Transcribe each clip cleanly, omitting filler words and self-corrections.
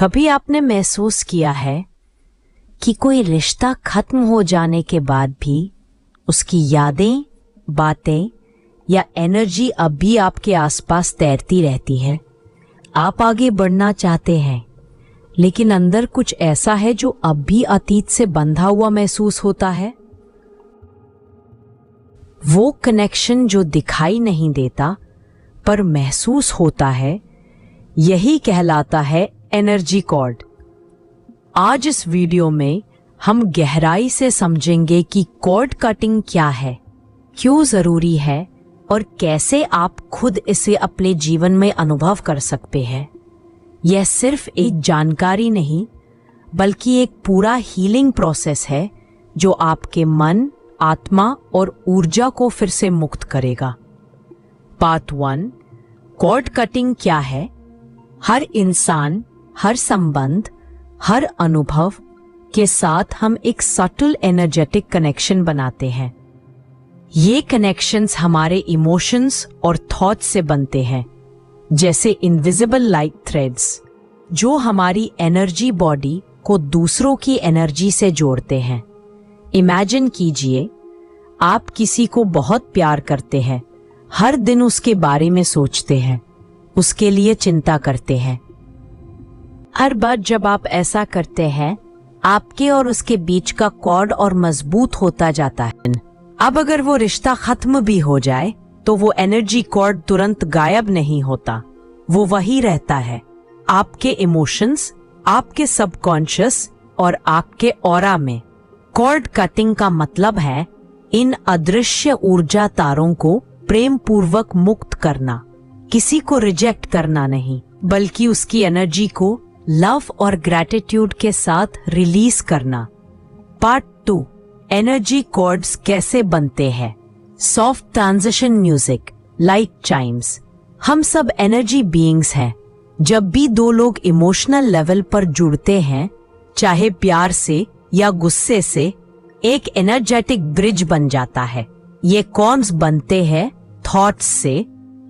कभी आपने महसूस किया है कि कोई रिश्ता खत्म हो जाने के बाद भी उसकी यादें, बातें या एनर्जी अब भी आपके आसपास तैरती रहती है? आप आगे बढ़ना चाहते हैं, लेकिन अंदर कुछ ऐसा है जो अब भी अतीत से बंधा हुआ महसूस होता है। वो कनेक्शन जो दिखाई नहीं देता पर महसूस होता है, यही कहलाता है एनर्जी कॉर्ड। आज इस वीडियो में हम गहराई से समझेंगे कि कॉर्ड कटिंग क्या है, क्यों जरूरी है और कैसे आप खुद इसे अपने जीवन में अनुभव कर सकते हैं। यह सिर्फ एक जानकारी नहीं, बल्कि एक पूरा हीलिंग प्रोसेस है जो आपके मन, आत्मा और ऊर्जा को फिर से मुक्त करेगा। पार्ट 1, कॉर्ड कटिंग क्या है? हर इंसान, हर संबंध, हर अनुभव के साथ हम एक सटल एनर्जेटिक कनेक्शन बनाते हैं। ये कनेक्शंस हमारे इमोशंस और थॉट्स से बनते हैं, जैसे इनविजिबल लाइट थ्रेड्स जो हमारी एनर्जी बॉडी को दूसरों की एनर्जी से जोड़ते हैं। इमेजिन कीजिए, आप किसी को बहुत प्यार करते हैं, हर दिन उसके बारे में सोचते हैं, उसके लिए चिंता करते हैं। हर बार जब आप ऐसा करते हैं, आपके और उसके बीच का कॉर्ड और मजबूत होता जाता है। अब अगर वो रिश्ता खत्म भी हो जाए तो वो एनर्जी कॉर्ड तुरंत गायब नहीं होता, वो वही रहता है, आपके इमोशंस, आपके सबकॉन्शियस और आपके ऑरा में। कॉर्ड कटिंग का मतलब है इन अदृश्य ऊर्जा तारों को प्रेम पूर्वक मुक्त करना, किसी को रिजेक्ट करना नहीं, बल्कि उसकी एनर्जी को लव और ग्रैटिट्यूड के साथ रिलीज करना। पार्ट 2, एनर्जी कॉर्ड्स कैसे बनते हैं? Soft transition music, light Chimes. हम सब एनर्जी बीइंग्स हैं। जब भी दो लोग इमोशनल लेवल पर जुड़ते हैं, चाहे प्यार से या गुस्से से, एक एनर्जेटिक ब्रिज बन जाता है। ये कॉर्ड्स बनते हैं थॉट्स से,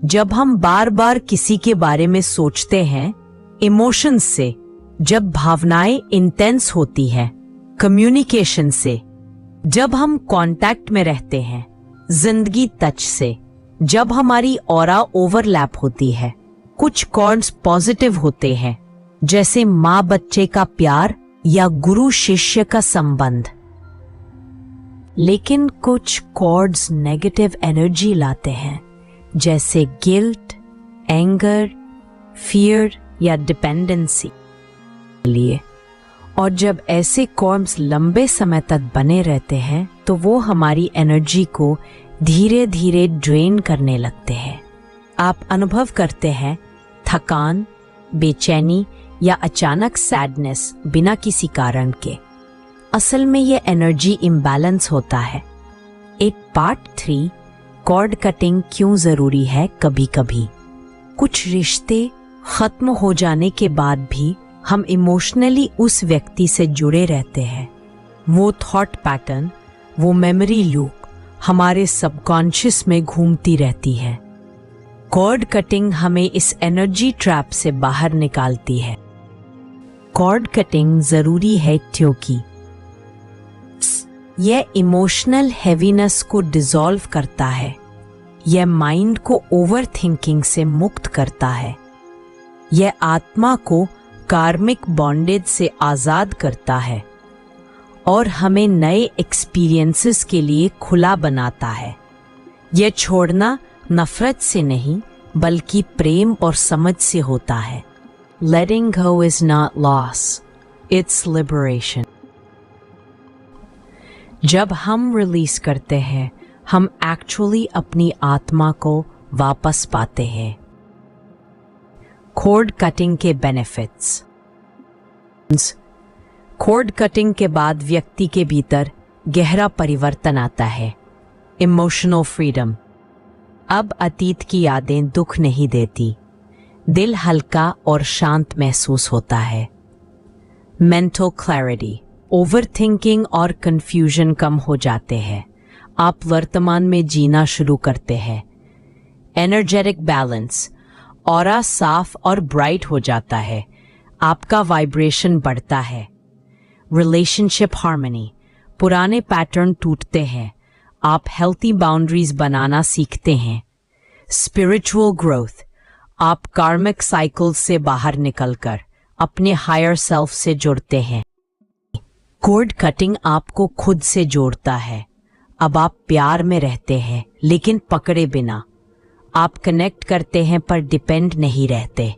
जब हम बार बार किसी के बारे में सोचते हैं, इमोशंस से, जब भावनाएं इंटेंस होती हैं, कम्युनिकेशन से, जब हम कांटेक्ट में रहते हैं, जिंदगी टच से, जब हमारी ऑरा ओवरलैप होती है। कुछ कॉर्ड्स पॉजिटिव होते हैं, जैसे माँ बच्चे का प्यार या गुरु शिष्य का संबंध, लेकिन कुछ कॉर्ड्स नेगेटिव एनर्जी लाते हैं, जैसे गिल्ट, एंगर, फियर या डिपेंडेंसी लिए। और जब ऐसे कॉर्ड्स लंबे समय तक बने रहते हैं तो वो हमारी एनर्जी को धीरे धीरे ड्रेन करने लगते हैं। आप अनुभव करते हैं थकान, बेचैनी या अचानक सैडनेस बिना किसी कारण के। असल में ये एनर्जी इम्बैलेंस होता है। एक पार्ट 3, कॉर्ड कटिंग क्यों जरूरी है? कभी कभी कुछ रिश्ते खत्म हो जाने के बाद भी हम इमोशनली उस व्यक्ति से जुड़े रहते हैं। वो थॉट पैटर्न, वो मेमोरी लूप हमारे सबकॉन्शियस में घूमती रहती है। कॉर्ड कटिंग हमें इस एनर्जी ट्रैप से बाहर निकालती है। कॉर्ड कटिंग जरूरी है क्योंकि यह इमोशनल हैवीनेस को डिसॉल्व करता है, यह माइंड को ओवर थिंकिंग से मुक्त करता है, यह आत्मा को कार्मिक बॉन्डेज से आजाद करता है और हमें नए एक्सपीरियंसेस के लिए खुला बनाता है। यह छोड़ना नफरत से नहीं, बल्कि प्रेम और समझ से होता है। Letting go is not loss, it's liberation. जब हम रिलीज करते हैं, हम एक्चुअली अपनी आत्मा को वापस पाते हैं। कॉर्ड कटिंग के बेनिफिट्स। कॉर्ड कटिंग के बाद व्यक्ति के भीतर गहरा परिवर्तन आता है। Emotional freedom. अब अतीत की यादें दुख नहीं देती, दिल हल्का और शांत महसूस होता है। Mental clarity. ओवरथिंकिंग और कंफ्यूजन कम हो जाते हैं। आप वर्तमान में जीना शुरू करते हैं। Energetic balance. ऑरा साफ और ब्राइट हो जाता है। आपका वाइब्रेशन बढ़ता है। रिलेशनशिप हार्मनी, पुराने पैटर्न टूटते हैं, आप हेल्थी बाउंड्रीज बनाना सीखते हैं। स्पिरिचुअल ग्रोथ, आप कार्मिक साइकिल से बाहर निकलकर अपने हायर सेल्फ से जुड़ते हैं। कॉर्ड कटिंग आपको खुद से जोड़ता है। अब आप प्यार में रहते हैं लेकिन पकड़े बिना। आप कनेक्ट करते हैं पर डिपेंड नहीं रहते।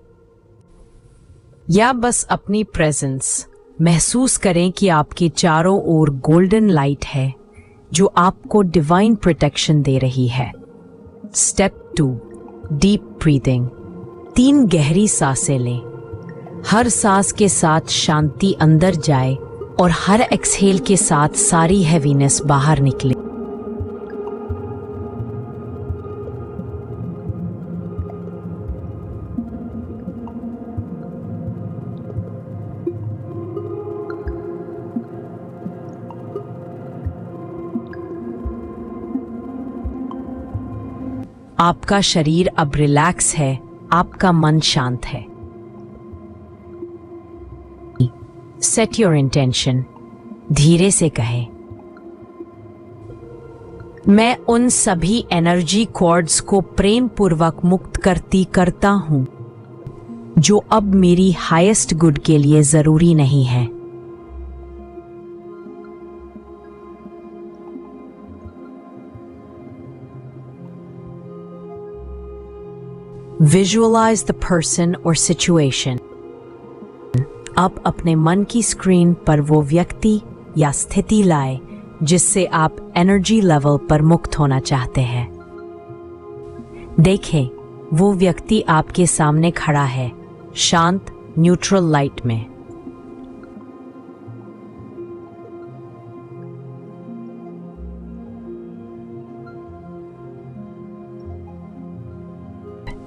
या बस अपनी प्रेजेंस महसूस करें कि आपके चारों ओर गोल्डन लाइट है जो आपको डिवाइन प्रोटेक्शन दे रही है। Step 2, deep breathing. 3 गहरी सांसें लें। हर सांस के साथ शांति अंदर जाए और हर एक्सहेल के साथ सारी हैवीनेस बाहर निकले। आपका शरीर अब रिलैक्स है, आपका मन शांत है। Set your intention. धीरे से कहें, मैं उन सभी एनर्जी कॉर्ड्स को प्रेम पूर्वक मुक्त करता हूं जो अब मेरी हाईएस्ट गुड के लिए जरूरी नहीं है। Visualize the person or situation. अब अपने मन की स्क्रीन पर वो व्यक्ति या स्थिति लाए जिससे आप एनर्जी लेवल पर मुक्त होना चाहते हैं। देखें, वो व्यक्ति आपके सामने खड़ा है, शांत न्यूट्रल लाइट में।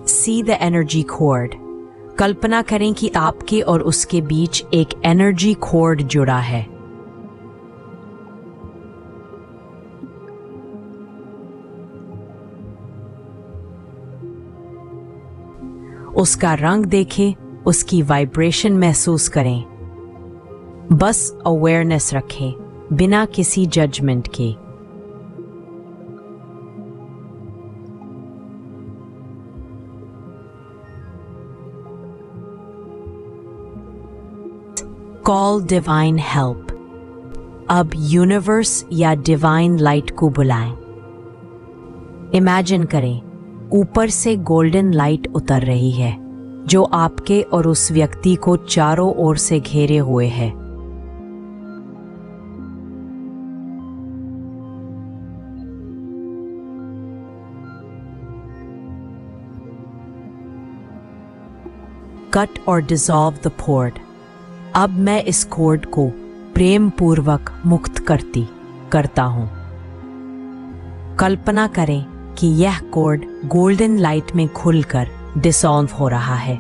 See the energy cord. कल्पना करें कि आपके और उसके बीच एक एनर्जी कॉर्ड जुड़ा है। उसका रंग देखें, उसकी वाइब्रेशन महसूस करें। बस अवेयरनेस रखें, बिना किसी जजमेंट के। Call divine help. अब यूनिवर्स या डिवाइन लाइट को बुलाएं। इमेजिन करें, ऊपर से गोल्डन लाइट उतर रही है जो आपके और उस व्यक्ति को चारों ओर से घेरे हुए है। कट और डिसॉल्व द कॉर्ड। अब मैं इस कॉर्ड को प्रेम पूर्वक मुक्त करता हूं। कल्पना करें कि यह कॉर्ड गोल्डन लाइट में खुलकर डिसॉल्व हो रहा है।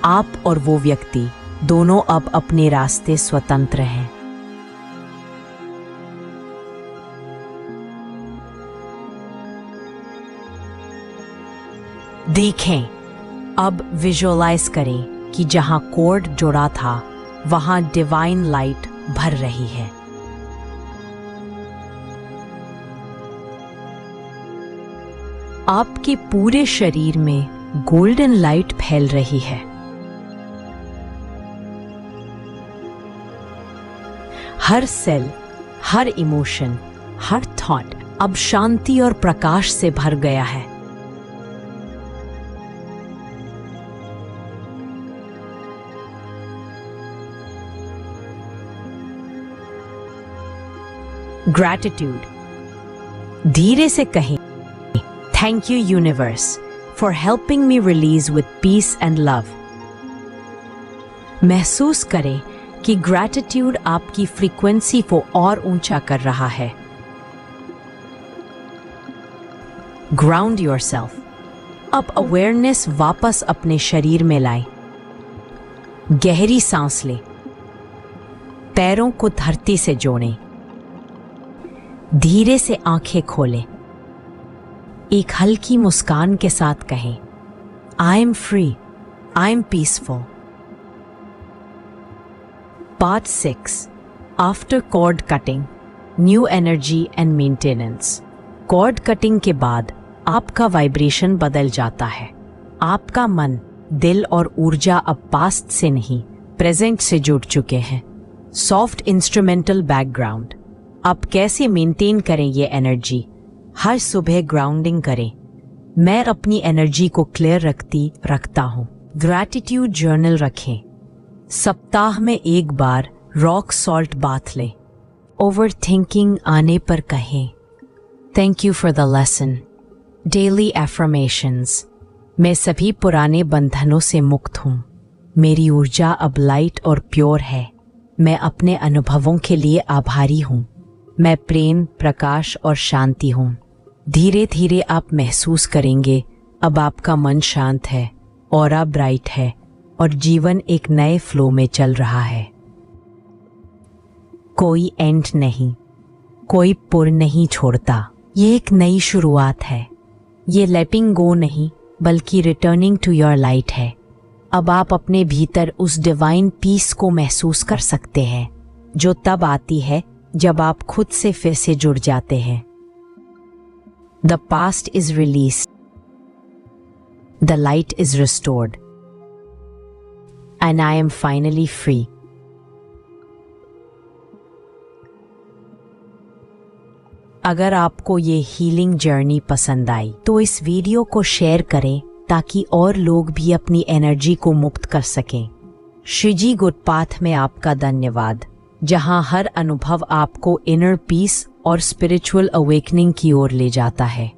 आप और वो व्यक्ति दोनों अब अपने रास्ते स्वतंत्र हैं। देखें, अब विजुअलाइज करें कि जहां कॉर्ड जुड़ा था वहां डिवाइन लाइट भर रही है। आपके पूरे शरीर में गोल्डन लाइट फैल रही है। हर सेल, हर इमोशन, हर थॉट अब शांति और प्रकाश से भर गया है। ग्रैटिट्यूड। धीरे से कहें, thank you universe for helping me release with piece and love. महसूस करें कि ग्रैटिट्यूड आपकी फ्रीक्वेंसी को और ऊंचा कर रहा है। Ground yourself. अब अवेयरनेस वापस अपने शरीर में लाएं। गहरी सांस लें। पैरों को धरती से जोड़ें। धीरे से आंखें खोलें। एक हल्की मुस्कान के साथ कहें, I am free. I am peaceful. Part 6. After cord cutting, new energy and maintenance. Cord cutting के बाद आपका वाइब्रेशन बदल जाता है। आपका मन, दिल और ऊर्जा अब पास्ट से नहीं, प्रेजेंट से जुड़ चुके हैं। Soft instrumental background. आप कैसे मेंटेन करें ये एनर्जी? हर सुबह ग्राउंडिंग करें। मैं अपनी एनर्जी को क्लियर रखता हूँ। ग्रैटिट्यूड जर्नल रखें। सप्ताह में एक बार रॉक सॉल्ट बाथ लें। ओवर थिंकिंग आने पर कहें, thank you for the lesson. Daily affirmations. मैं सभी पुराने बंधनों से मुक्त हूँ। मेरी ऊर्जा अब लाइट और प्योर है। मैं अपने अनुभवों के लिए आभारी हूँ। मैं प्रेम, प्रकाश और शांति हूँ। धीरे धीरे आप महसूस करेंगे अब आपका मन शांत है, ऑरा ब्राइट है और जीवन एक नए फ्लो में चल रहा है। कोई एंड नहीं, कोई पुर नहीं छोड़ता। ये एक नई शुरुआत है। ये लेटिंग गो नहीं बल्कि रिटर्निंग टू योर लाइट है। अब आप अपने भीतर उस डिवाइन पीस को महसूस कर सकते हैं जो तब आती है जब आप खुद से फिर से जुड़ जाते हैं। The past is released, the light is restored and I am finally free. अगर आपको ये हीलिंग जर्नी पसंद आई तो इस वीडियो को शेयर करें ताकि और लोग भी अपनी एनर्जी को मुक्त कर सकें। श्रीजी गुड पाथ में आपका धन्यवाद, जहां हर अनुभव आपको इनर पीस और स्पिरिचुअल अवेकनिंग की ओर ले जाता है।